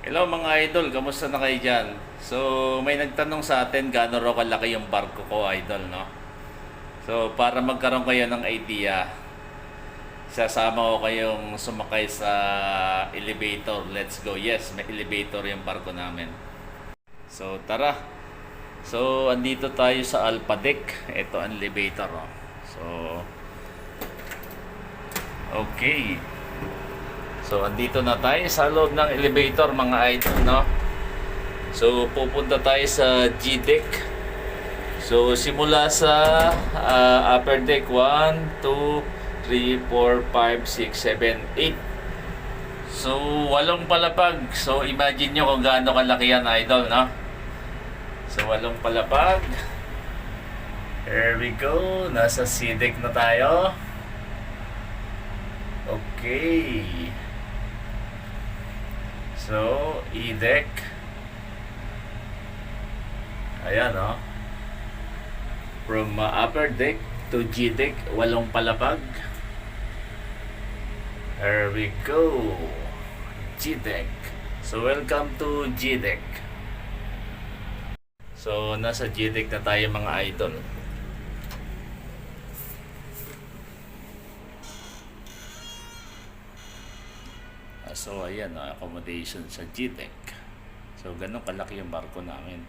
Hello mga idol, kamusta na kayo dyan? So, may nagtanong sa atin gaano raw kalaki yung barko ko, idol, no? So, para magkaroon kayo ng idea, sasama ko kayong sumakay sa elevator. Let's go. Yes, may elevator yung barko namin. So, tara. So, andito tayo sa Alpha Deck. Ito ang elevator, oh. So, okay. So, andito na tayo sa loob ng elevator, mga idol, no? So, pupunta tayo sa G-Deck. So, simula sa upper deck, 1, 2, 3, 4, 5, 6, 7, 8. So, 8 palapag. So, imagine nyo kung gaano kalaki yan, idol, no? So, 8 palapag. Here we go. Nasa C-Deck na tayo. Okay. So, E-Deck. Ayan, oh. From upper deck to G-Deck, 8 palapag. There we go. G-Deck. So, welcome to G-Deck. So, nasa G-Deck na tayo, mga idol. So, ayan, accommodation sa G-Deck. So, ganun kalaki yung barko namin.